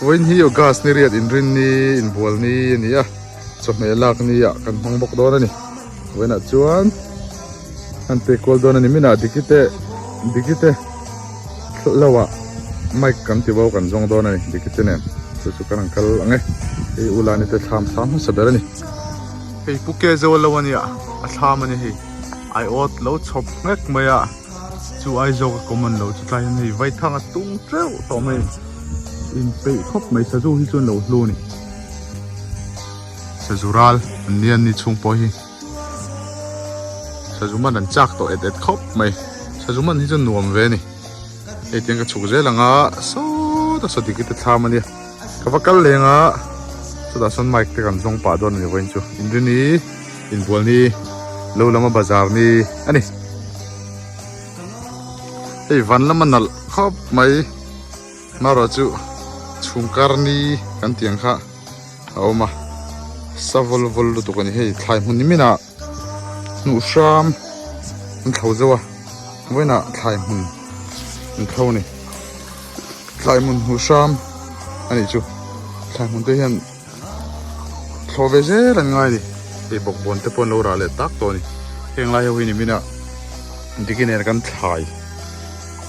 When he your gas ni riat in rin ni in bol ni ni so me lak ni kan hong bok do na ni when at chuan an te kol do na ni mina dikite Thlawh mic kan ti bo kan jong do na ni dikite ne so kan kal ange e ulani te tham sa ber ni hei puke zo lawan ya a tham ani hei ai ot lo chop ngek maya chu ai zo ka common lo chu tlai ni vai thang a tung treu to me in pe khop mai sa zu hi chun lo lu ni sa zural nian ni chung po hi sa zuman an chak to et khop mai sa zuman hi chun nuam ve ni e tiang ka chuk je langa so ta so dikit tham ani ka vakal lenga so da son mic te kan jong pa don ni wain chu in ri ni in bol ni lo lama bazar ni ani ei van lama nal khop mai maro chu chungkar ni kan tiang kha awma savol vol lu to kan hei thlai hmun ni mina nu sham an thau zawa voina thlai hmun an thau ni thlai hmun hu sham ani chu thlai hmun te hian thlove je ran ngai ni e bok bon te pon lo ra le tak to ni heng lai ho ni mina dikiner kan thlai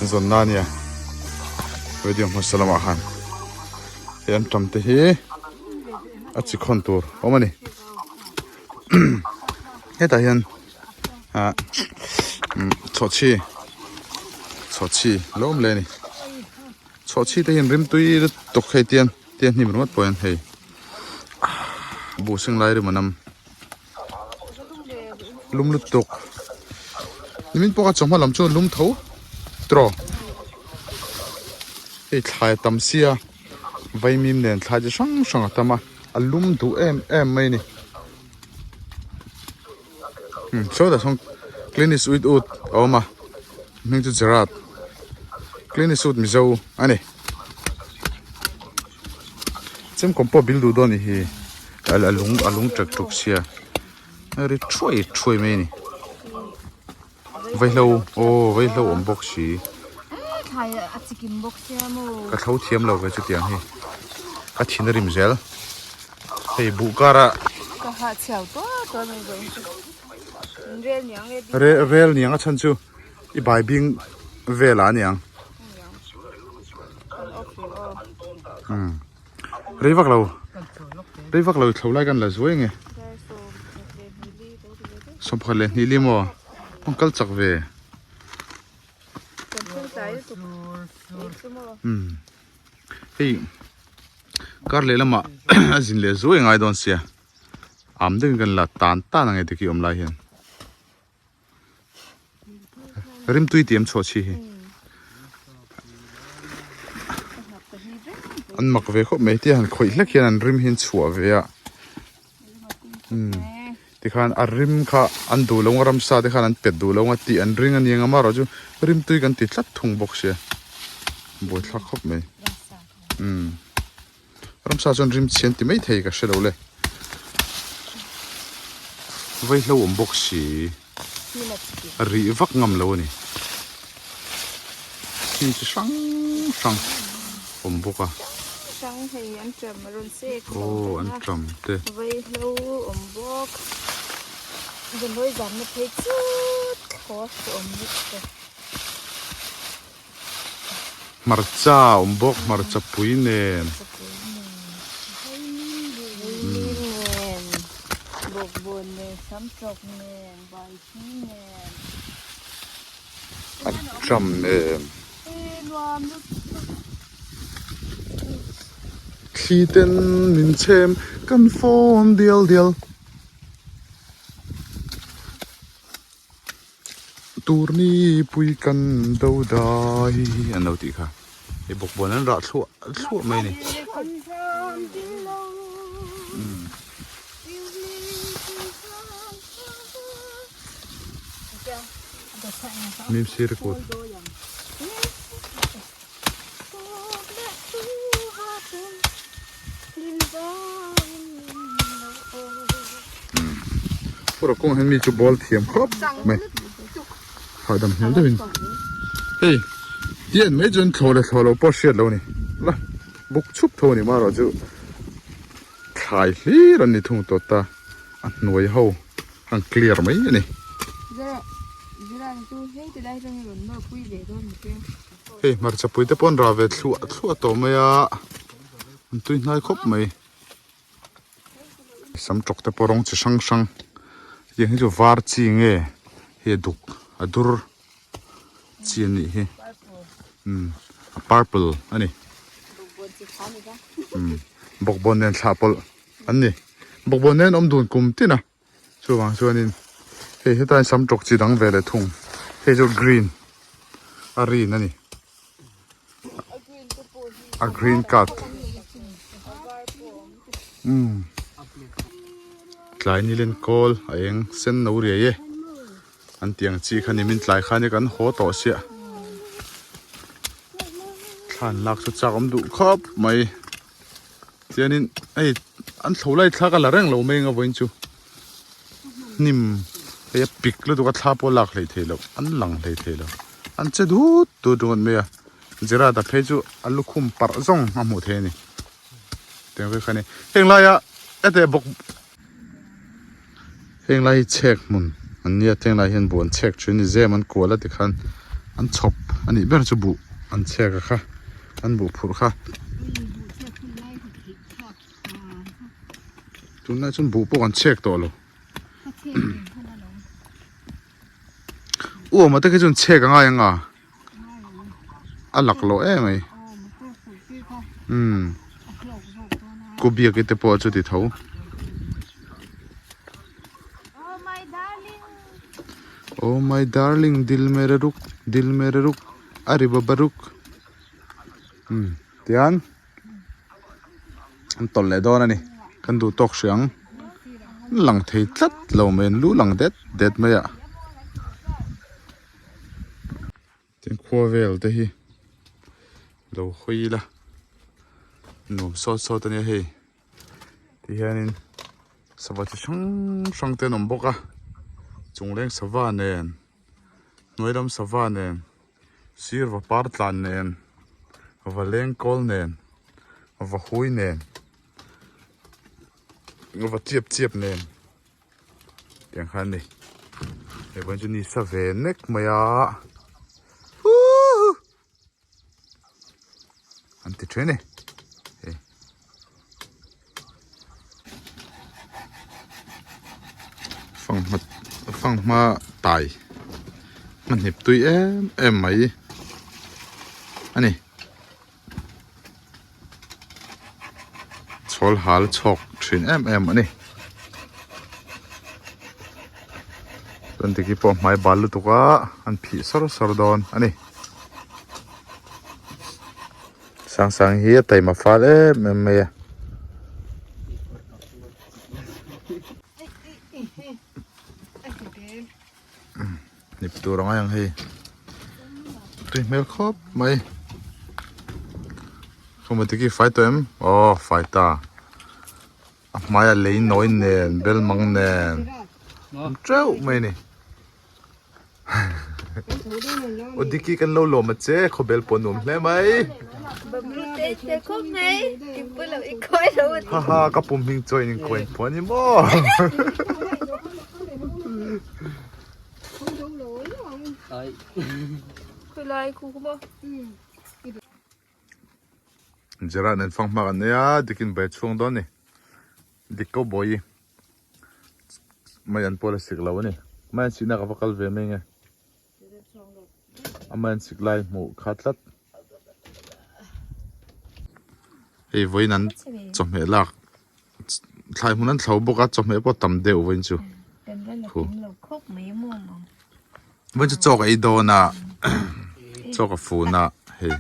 zon na nia video massalama khan yan tamte hi achi khontur omani heta hian chochi lom le ni chochi te hian rim tui tok khei tian ni mat poin hei bu sing lai ri manam lum lu tok nimin poka chomha lam chu lum tho tro ei thlai tam sia vai mim nen thlai je sang atama alum du em mai ni so da song clinic with ut oma ming chu jarat clinic ut mi zo ani chem kompo bil du do ni hi alung trak tuk sia ri troi mai ni vai lo om bok si thai a chicken box ya mo ka thau thiam lo ka chu tiang hi ka thina rim zel hei bu kara ka ha chau to mai go rel niang a chan chu i bai bing vela niang reivak lo thlolai kan la zuai nge som khale ni limo ongkal chak ve hey kar le lama azin le zo ngai don sia am ding kan la tan ta nang e ki om lai hian rim tui tiam cho chi hi an mak ve kho me ti han khoi hlek hian an rim hin chua ve a ti khan a rim kha an du lo ram sa ti khan an pet du lo nga ti an ring an yang ma ro chu rim tui kan ti thlat thung bok sia boi thla khop me ram sa chon rim chen ti mai thei ka shelo le vai lo om bok si ri vak ngam lo ni chi sang sang om boka sang thì ăn trầm mà rồi xe ô ăn trầm thế với lâu ẩm bốc rồi lối giảm nó thấy chút khó ẩm bốc marcha om bok marcha pui nen bột bồn nè sắm trọc nè bài khí nè ăn trầm nen khi tên mình xem căn phone điel điel turni pui kan đâu dai anh đâu tí cả cái bọc bồn anh rạ thua mấy này mìm xì rồi rồi cũng hình như chụp ball thiểm khóc mày hỏi đầm hiểm đấy mình hey tiền mấy chân thò là bỏ xe lâu nè là bốc chụp thôi nè mà rồi chứ khai lý rồi nè thùng tốt ta ăn nuôi hậu ăn clear mấy nè hey mà chụp bụi tép on ra về thua tổ mày à tôi nói khóc mày sắm trọc tép rong chỉ sang sangยังให้จูวาร์จีเงี้ยเฮดุกอดูร์จีนี่เฮpurple อันนี้บกบนเน้นชาปลอันนี้บกบนเน้นอมดูนกุมที่นะชัวร์นี่เฮ้ยตอนซ้ำจกจีดังเวลทุ่งเฮ้ยจู green อารีนั่นนี่green cut หลายนี่เล่นกอลเองเส้นนูเรียอันเตียงจีคันนี้มินหลายคันนี้กันโหต่อเสียขันหลักสุดจากอมดุครับไม่เจ้านี่ไอ้อันเท่าไรทักกันละเร่งเราไม่เงาวันจูนิ่มไอ้ปิกแล้วตัวก็ทับปลักเลยเทลอันหลังเลยเทลอันจะดูดมันไม่อะจะราแต่เพจูอันลูกคุมปาร์ซงอามุเทนี่เตียงไปคันนี้เฮงไรอะไอ้แต่บอกเฮงไรเช็คมุนอันนี้เฮงไรเห็นบวนเช็คชุนี่เจมันกลัวแล้วติคันอันชอบอันนี้เป็นจะบุอันเช็คอะค่ะอันบุผูกค่ะจุนนั่นจุนบุพวกอันเช็คตัวเลยอ้วมาแต่ก็จุนเช็คง่ายยังอ่ะอันหลักโลเอ้ไหมกูเบียกิตปอจุดที่เท้าOh my darling, dil mere ruk, ari babaruk. Tian, an tol le don ani, kan du tok siang, lang thei tlat lo men lu lang det maya. Tian khua vel te hi, lo hui la, nôm so te ni hi. Ti hianin, sabat sang te nom boka. Chung leng sava nen noidam sava nen sir va partlan nen va leng kol nen va hui nen va chiep nen tiang khan ni e ban chu ni sa ve nek maya anti trene phang ma tàiมันเห็บตุยเอ็มไหม อันนี้ชอลหาลชอกทรินอันนี้ตอนที่กี่ปอมไม่บาลุตุกะอันผีสารดอนอันนี้สังเฮียแต่มาฟ้าไม่นี่ตัวร้องยังเฮ้ยรีเมลครบไหมเขามาที่กี่ไฟตัวอ๋อไฟตาไม่อะไรน้อยเน่เบลมังเน่เจ้าไม่นี่โอ้ดิกี้กันโลโลมาเจ้เขาเบลปนุ่มเลยไหมแต่คงไงกินไปแล้วอีกค่อยแล้ว ฮ่ากับผมพิงจอยนี่กวนปนี่บ่คือไรครูก็บอกจะร้านนั้นฟังมากันเนี่ยดิกินไปช่วงตอนนี้ดิกก็บ่อยไม่ยันพอลสิกแล้วนี่ไม่สินักฟักกันเวมไงไม่สิกไล่หมูขัดลัดเฮ้ยวันนั้นจมเหลักทายมันนั้นเขาบอกว่าจมเหพอต่ำเดียววันจูวันจะจอกไอ้โดน่ะจอกกับฟูน่ะเฮ้ย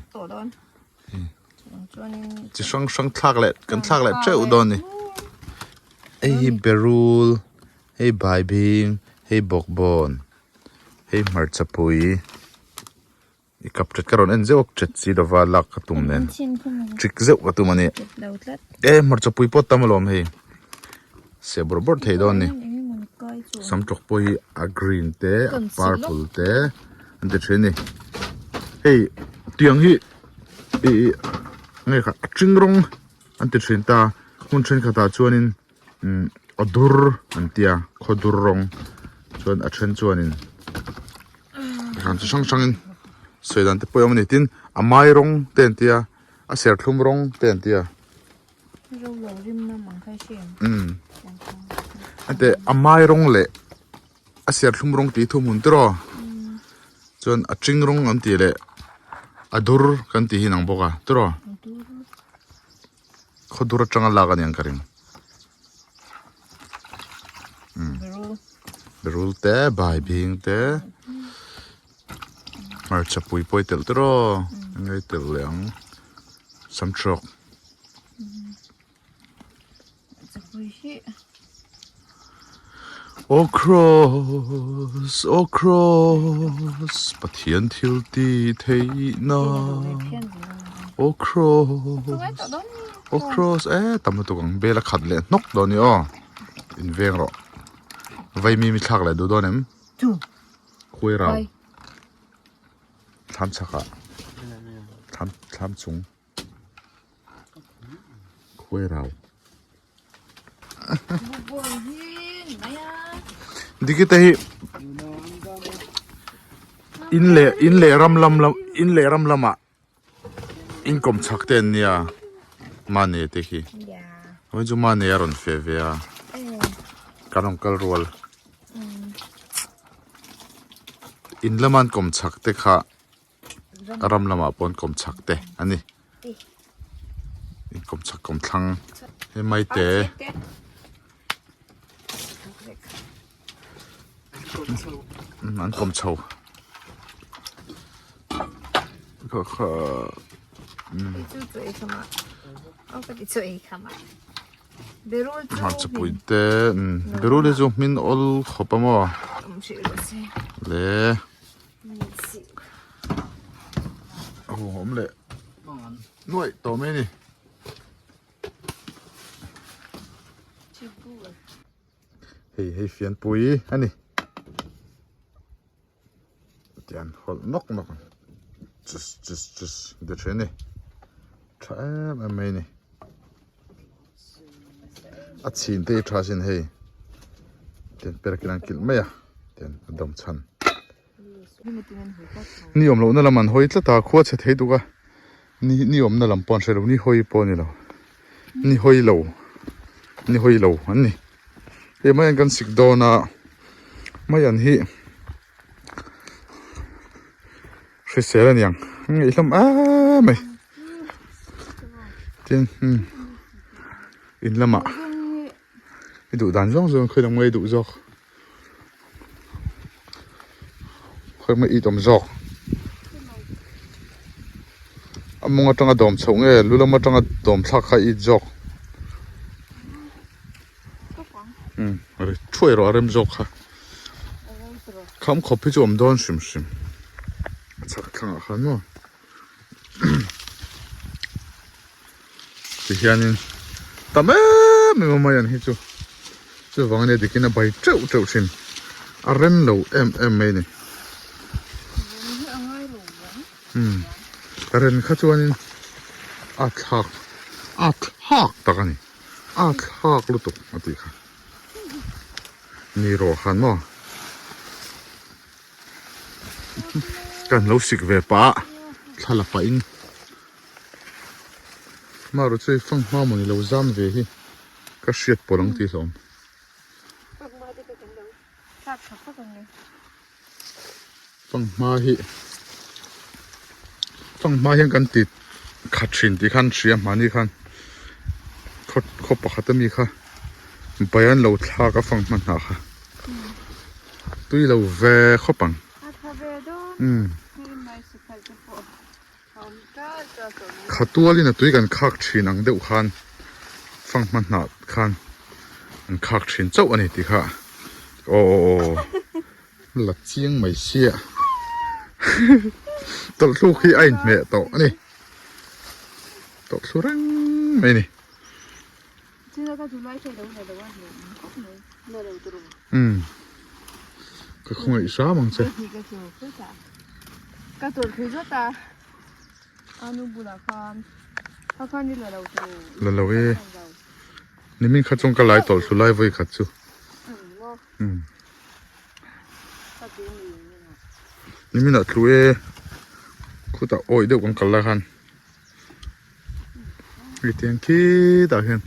จะช่างทักแหละกันทักแหละเจ้าโดนนี่เฮ้ยเบรูลเฮ้ยบายบิงเฮ้ยบอกบอนเฮ้ยมาร์ชปุยอีกับจัดการอันเจ้าจัดสีดาวลักกระตุ้มเน้นทริกเจ้ากระตุ้มนี่มาร์ชปุยปอดตามลมเฮ้ยเสียบรบดเฮ้ยโดนนี่สามจกปุยอะกรีนเต้อะพาร์พลเต้อันเดชนี่เฮ้ยเตียงฮีไงค่ะจิงรงอันเดชนตาคุณเชนข้าตาชวนินอดูร์อันเตียขอดูร์รงชวนอัดเชนชวนินการจะช่างสวยดันเตปอยมันตินอาไม้รงเตียนเตียอาเสียทุ่มรงเตียนเตียอันเตอาไม้รงเละอาเสียทุ่มรงตีทุ่มหุ่นตรอชวนอัดจิงรงอันเตียเละอดูร์กันตีหินังบอกอ่ะตรอขอดูร์จังลากันยังกันเบรูลเต้บายบิงเต้มาจับปุยปอยเตลตรอไงเตลเหลียงสัมชกโอครสปะเทียนทิลตีเทน่าโอครสตำตัวกังเบลขัดเลยนกโดนนี่อ๋ออินเวงหรอไว้มีทักเลยดูโดนมั้ยคุยเราทำชักอะทำจุงคุยเราดิกิตาฮีอินเล่รำลำอะอินคอมชักเต็นเนี่ยมาเนี่ยดิกิวันจุมาเนี่ยรอนเฟเวียการองกัลรัวอินละมันคอมชักเตค่ะรำลำอะปนคอมชักเตอันนี้อินคอมชักคอมทังให้ไม่เตะมันคอมเชาก็มันจะปุยเตะเบรูเลยจูมินอลขบมั้งเล่โอ้โหผมเละนุ่ยตัวไม่นี่เฮ้ยเฟียนปุยอันนี้เดี๋ยวนกjustเดี๋ยวเช่นนี่ใช่ไม่นี่อัดสินเตะทราสินเฮ้ยเดี๋ยวเปิดกินกินไม่อะเดี๋ยวดมชันนี่อมเราเนี่ยละมันหอยตะตาขวดเฉยๆดูกะนี่อมเนี่ยลำปอนเฉยๆนี่หอยปอนนี่เรานี่หอยเราอันนี้เฮ้ยไม่ยันกันสิกโดนะไม่ยันฮีเสียแล้วยังไงลำ ไหมเตียนอินละมาไปดูด่านซ่องซ่องเคยทำไงดูจอกเคยมาอีตอมจอกมองจังกระดมส่งรู้แล้วมาจังกระดมสักใครอีจอกอะไรช่วยเราเริ่มจอกค่ะคำขอบพี่จอมโดนชิมสักครั้งขันมั้งที่เฮียนี่แต่แม่ไม่มาอย่างนี้จู่วางเนี่ยดิกินอะไรเจ้าชินอะไรเราไม่เนี่ยเรนข้าจวนอัดหักตะกันนี่อัดหักลุตุมาตีค่ะนี่รอขันมั้งกันเราสิกเวป้าถ้าละไปอินมารู้สึกฟังมามันเราจำเวฮีก็เสียดปนังที่สองฟังมาเห็นกันติดขัดชินที่ขันเสียมานี่ขันเขาปะขัดมีค่ะไปอันเราท่าก็ฟังมันหาค่ะตุยเราเวเขาปังขัดตัวนี่นะตุยกันขัดชินอังเดียวขันฟังมันหาขันขัดชินเจ้าอันนี้ที่ค่ะโอ้หลักเจียงไม่เชี่ยตกลูกขี้ไอ้เมะตกนี่ตกสุรังไม่นี่ก็คงอีสามังใช่ก็ตัวคือจะตาอานุบุญคานถ้าคานนี่เราตัวเรานี่มีข้าจงกระไรตกสุไลไว้ข้าจูนี่มีนัดรู้คุตาโอ้ยเดี๋ยวกันกันละกันวิธีคิดแต่เห็น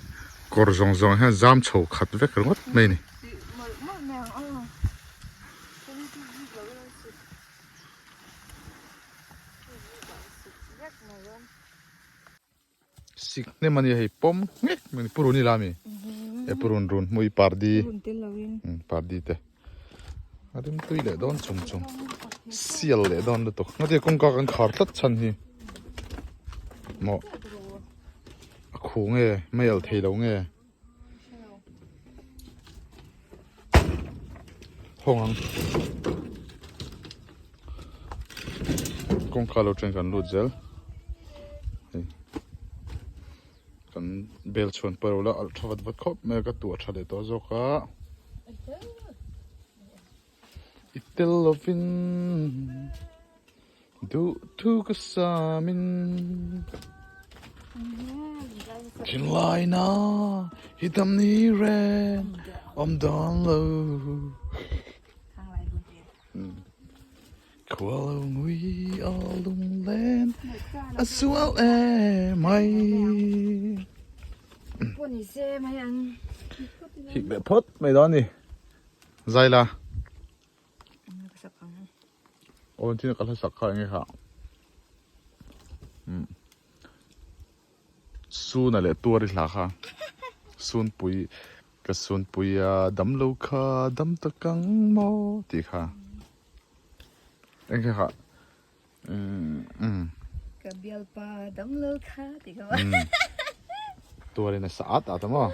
กอร์จงเห็นจามโฉกขัดเวกรถไม่นี่สิกเนี่ยมันยังให้ปมเงี้ยมันปูรุนี่ลามีปูรุนมวยปาร์ดีปาร์ดีเตะอะไรมันตุยเลยโดนชงเสียเลยโดนเลยตัวงั้นเดี๋ยวคงกันขาดลัดชันฮีหมอขู่เงี้ยไม่เอาเทเราเงี้ยห้องคงขาเราเจนกันรูดเจลกันเบลชวนเปล่าแล้วอัลทวัดครบแม่ก็ตัวชาเดตัวโจก้าอิตเตลวินดูทุกสามินกินไลน่าฮิตามนี้เรนอมดอนโลควาลงวีอาลุงเลนอสวลไม่พวกนี้เซ่ไหมยังฮิกแบบพดไม่โดนนี่ใจละโอ้ที่นักการสักข้าวยังไงครับซูนั่นแหละตัวริลาค่ะซูนปุยกับซูนปุยดำลูกค่ะดำตะกังโมตีค่ะยังไงค่ะกับเบียลปาดำลูกค่ะตีค่ะตัวเรนสะอาดอ่ะทั้งหมด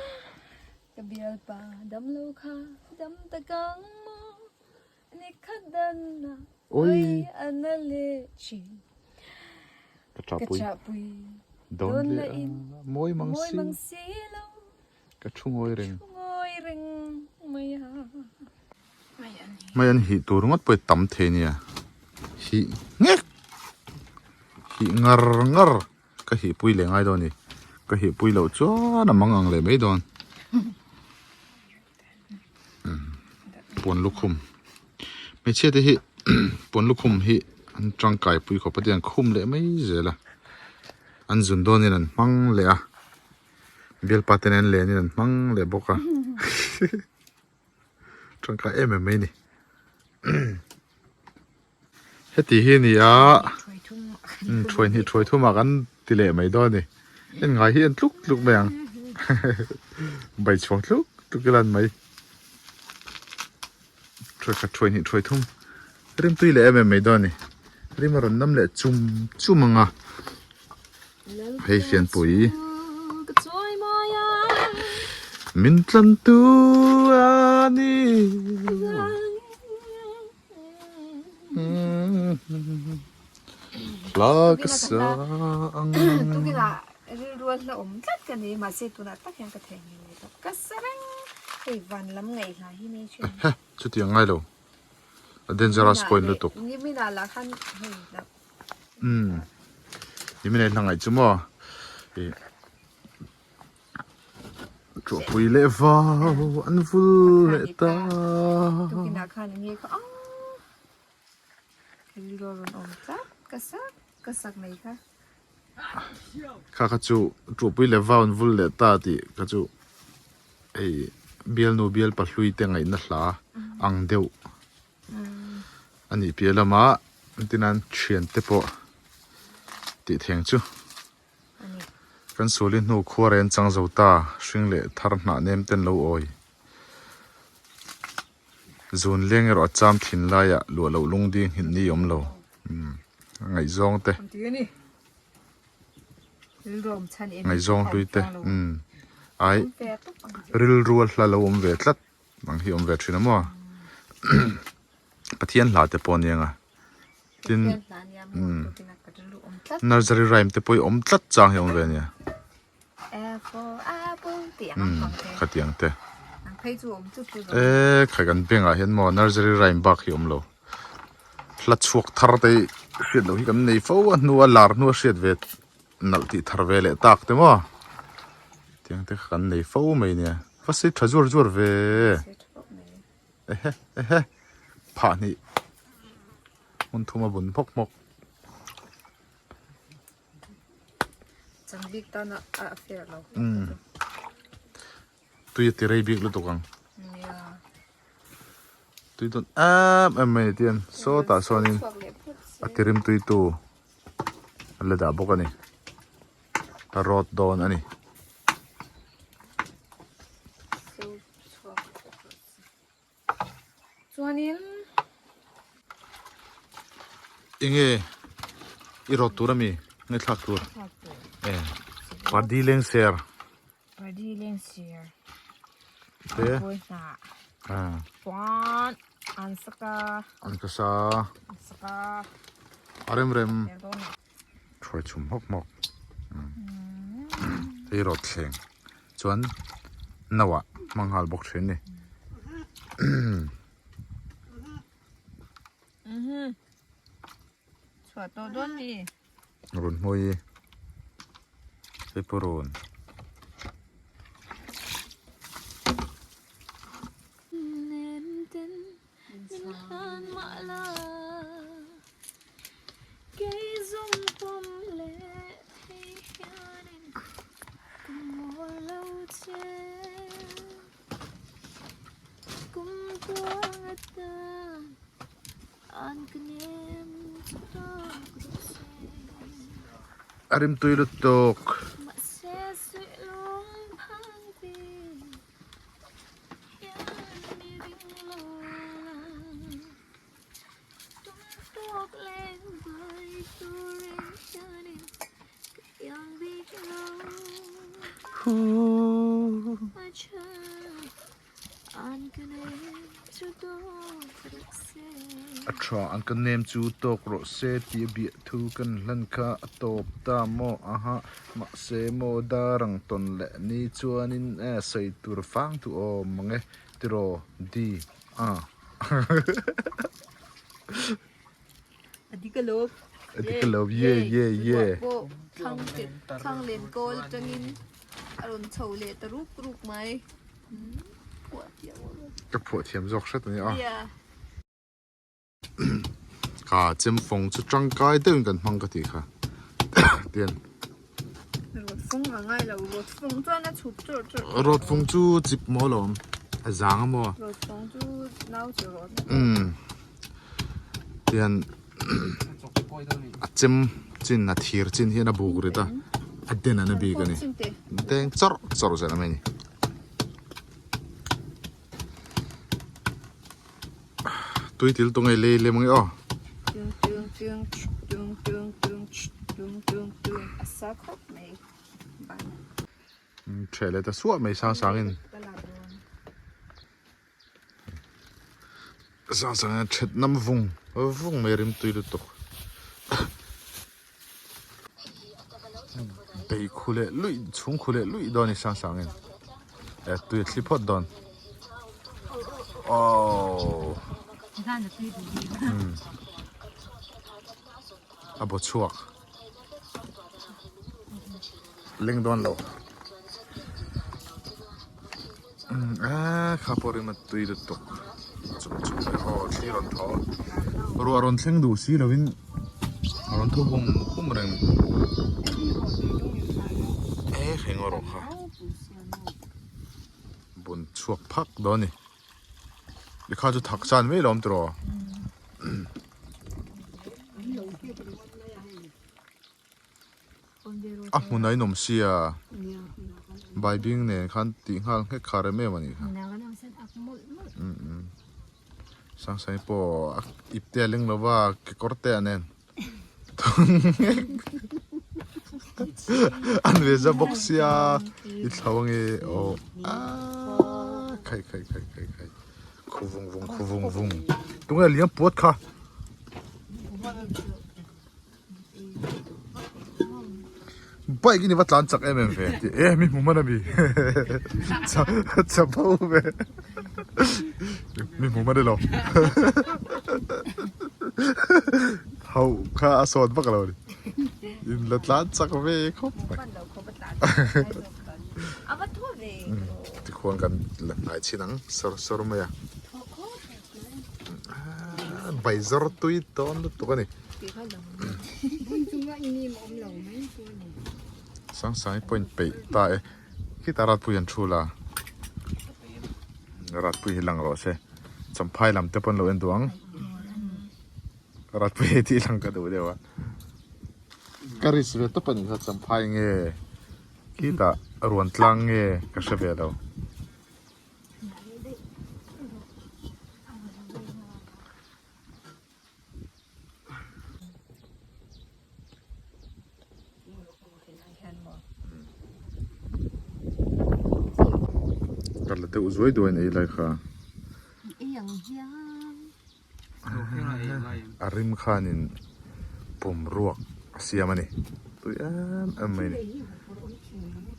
กับเบียลปาดำลูกค่ะดำตะกังโมนี่ขัดดันนะโอ้ยอันนั้นเลยชิกระชับปุยโดนเลยมวยมังสีกระชุ่งโอยเริงไม่อันหิตัวงดไปต่ำเทเนี่ยหิเงี้ยหิงรก็หิปุยเหลงไอ้โดนนี่ก็หิปุยเหล่าจ้าน้ำมังอังเลยไม่โดนปวนลูกคุมไม่เชื่อที่หิปวนลูกคุมหิอันจังไก่ปุยขอประเดี๋ยวคุมเลยไม่เจ๋อละอันจุนโดนี่นั่นมังเลยอ่ะเบลปาเตนันเลยนี่นั่นมังเลยบอกอ่ะจังไก่ไม่นี่เฮตีเฮนี่อ่ะ ช่วยนี่ช่วยทุ่มมากันติเล่ไม่ได้นี่เอ็นไงเห็นลุกแมงใบช่วงลุกกันไหมช่วยนี่ช่วยทุ่มเริ่มตุยเล่ไม่ได้นี่เริ่มมารอนน้ำเล่จุ่มมังอ่ะให้เฟียนปุ๋ยมินตันตัวนี่ลากสังตุกิละรัวละอมจัดกันนี่มาเสตุนัดตักยังกระแทงนี่ครับกระสังไอ้วันล้ำไงค่ะที่นี่ช่วยเฮ้ชุดยังไงลูเดนจารัสคอยน์ลุตุกนี่ไม่ได้ละขั้นเฮ้ยแบบนี่ไม่ได้ทางไหนจุ๊มั้งจวบปุยเล่ฟ้าอันฟุลเล่ตาตุกินาขั้นนี้ก็อ๋อคือรัวรอนอมจัดกระสักไหนคะข้าจูจวบปุยเล่ฟ้าอันฟุลเล่ตาที่ข้าจูไอ้เบียลโนเบียลปัดลุยเต็งไงนั่นละอังเดียวอันนี้เปียละมาที่นั่นเชียนเตปะติเทียงจูกันสูลินหูขัวเรนจังเจ้าตาชิงเล่ทาร์นาเนมเต็นโลออยซูนเลี้ยงรอจามถิ่นลายะลัวเหลาลุงดีหินนิยมโลไงจงเตไงจงลุยเตไอริลรัวละเราอมเวทลัดบางทีอมเวทชินะมั้งปะเทียนหลาเตปอนยังอ่ะทินนาจารีไรม์เตปอยอมตัดจางยังเวเนี่ยขัดยังเตขัดกันเปียงอ่ะเห็นมั้งนาจารีไรม์บักยอมโลหลัดชวกทาร์เตเสียดเราที่กันในฟ้านัวลาร์นัวเสียดเวทนัลติทาร์เวเลตักเตมั้งเตียงเตขันในฟ้าไม่เนี่ยฟ้าสิทะจวดเวผ่านี่มันทุ่มมาบุญพกมกจังบิ๊กตอนน่ะเฟียร์เราตุยตีไรบิ๊กลุตุกังตุยต้นไม่เตียนโซตาโซนินอัติริมตุยตูอะไรด่าบอกกันนี่รอดโดนอันนี้ส่วนนี้ยังไงอีรถตัวมีเงินทักตัวพอดีเลงเสียร์พอดีเลงเสียร์เด้อปอนอันสกาเร็มช่วยชุ่มหกอีรถเสียงจวนนัวมังหัลบกเชนนี่ชัวตัวด้วนดีรุนมวยเปปโรนอาริมตุยลุตกอันกันเนมจูตกโรเซตีเบียทูกันลันคาตบตาโมอาฮะมาเซโมดารังตนเละนี่จวนินใส่ตัวฟังตัวมังเอติโรดีอดีก็ลบเย่ข้างเลนโกลจังินอารมณ์โชว์เลตรุกไหมปวดเดียวกับปวดเทียมจอกใช่ตัวนี้ค่ะเจมฟงจะจังกายเดินกันมังกะทีค่ะเตียนรถฟงง่ายแล้วรถฟงจ้าน่ะชุดรถฟงจูจิบหมอลมจางหมอรถฟงจูน่าจะรถเตียนเจม chin na thir chin hi na bugri ta aden na bi gani deng chor chor ja na meni tui til tu ngai le mangi o chele ta suwa mai sang sang in sang sang chet nam vung mai rim tui lu tok bei khule lui chung khule lui don sang sang in tui slipot don oh abo chuak leng don lo khapori ma tui lu tok chum thi ron tho ro ron thleng du si lovin ron thu bum kum reng khengoro kha bun chuak phak do ni likha chu thak chan me lom tro Hmun ai nom sia bai bing ne khan ti hang he khare me mani kha sang sai po ipte leng lova ke korte anen an veza boxia I thawange o khai khuvung vung tunga liam pot kha bai gini wat lan chak em ve ti mi mumana bi cha pau ve mi mumana lo hau kha asod bakalo ni in lat lan chak ve khop ti khon kan lai chinang sor ma ya bai zor tui ton tu ka ni sang sai point pe ta e ki tarat pu yan thula rat pu hilang ro se champhai lam te pon lo en duang rat pu ti lang ka do dewa karis ve to pan ha champhai nge ki ta ruan tlang nge ka se ve do Karla te uzoi doin ei lai kha arim khanin pum ruak siamani tu yan amai ni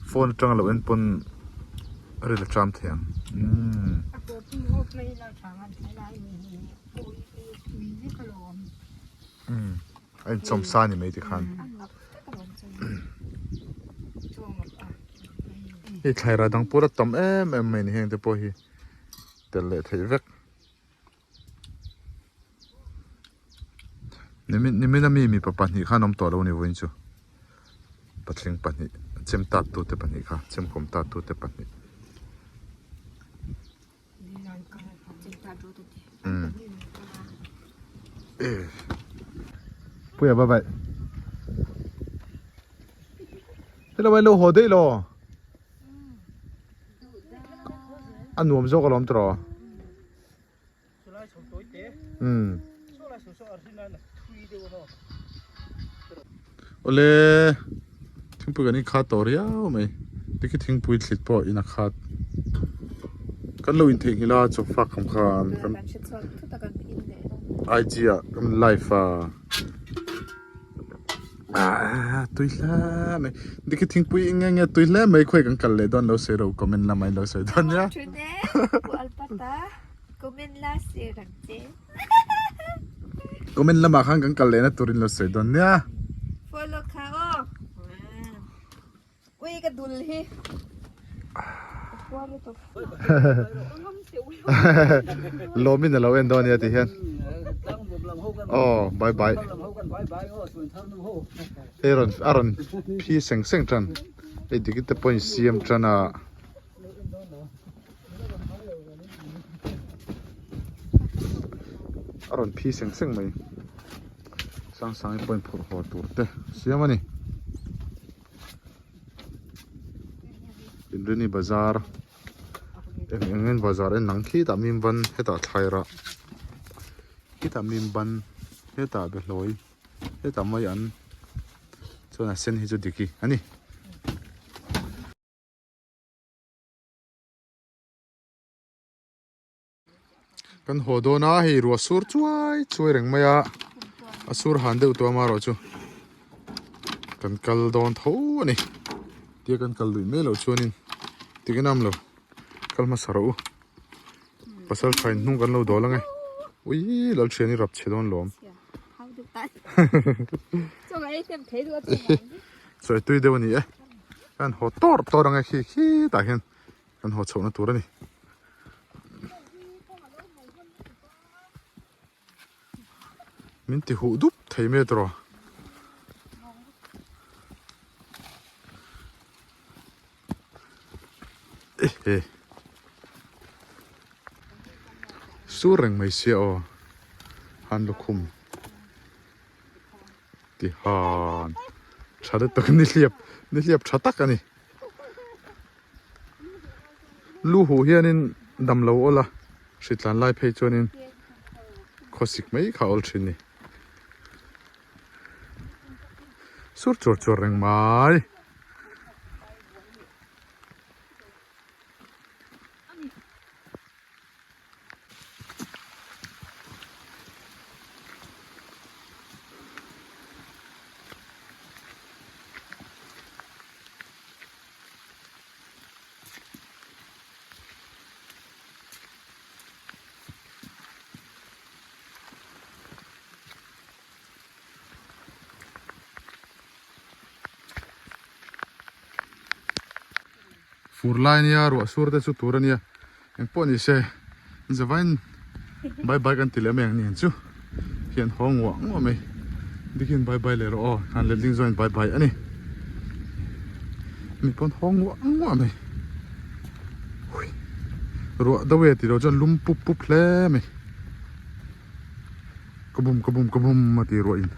phone tang lo en pon rel tram thiang anh chom sa ni mai ti khan hi thai ra dang pura tom em mai ni heng te po hi tel le thai vek nimi na mi papa ni khan om to lo ni voin chu patling pani chem ta tu te pani kha chem kom ta tu te pani puya bye bye hello hello ho dei lo nuam zo ka lom tro ole thingpu gani kha toria mai diki thingpui thlit po ina khat kan lo in thing hila cho fa kham khan kan idea kan life tuila mai diki thingpui inga tuila mai khoi kan kal le don lo se ro comment la mai lo se don ya comment la se rakje comment la ma khang kan kal le na turin lo se don ya follow khao ui ka dul hi lo min lo en don ya ti hian oh bye bye aron phi seng tran ei dikit te point cm trana aron phi seng mai sang point phur ho tur te siamani Indrini bazar engen bazar en nang khi ta mim ban heta thaira kita mim ban heta be hloi heta mai an chona sen hi chu diki ani kan hodona hi ru sur chuai reng maya asur han deuh to ma ro chu kan kal don tho ani tia kan kal lui me lo chuanin tiganam lo kalma saro pasal khain hnung kan lo do langai ui lal cheni rap chedon lom so tui de wani e kan ho tor angai khi ta hen kan ho chona turani min ti hu dup thei me tro sureng mai sia o han lukhum ti han chade tak ni liap thatak ani lu hu hianin damlo ola hritlan lai phei chuanin khosik mai kha ol thini sur chor reng mai furlai nia ru sur te chu turania en poni se zawain bye kan tilameng ni chu hian hong wa ngome dikin bye le ro han le ding join bye ani mi pon hong wa ngome ru dawe ti ro jon lum pup hle me kabum ma ti ro in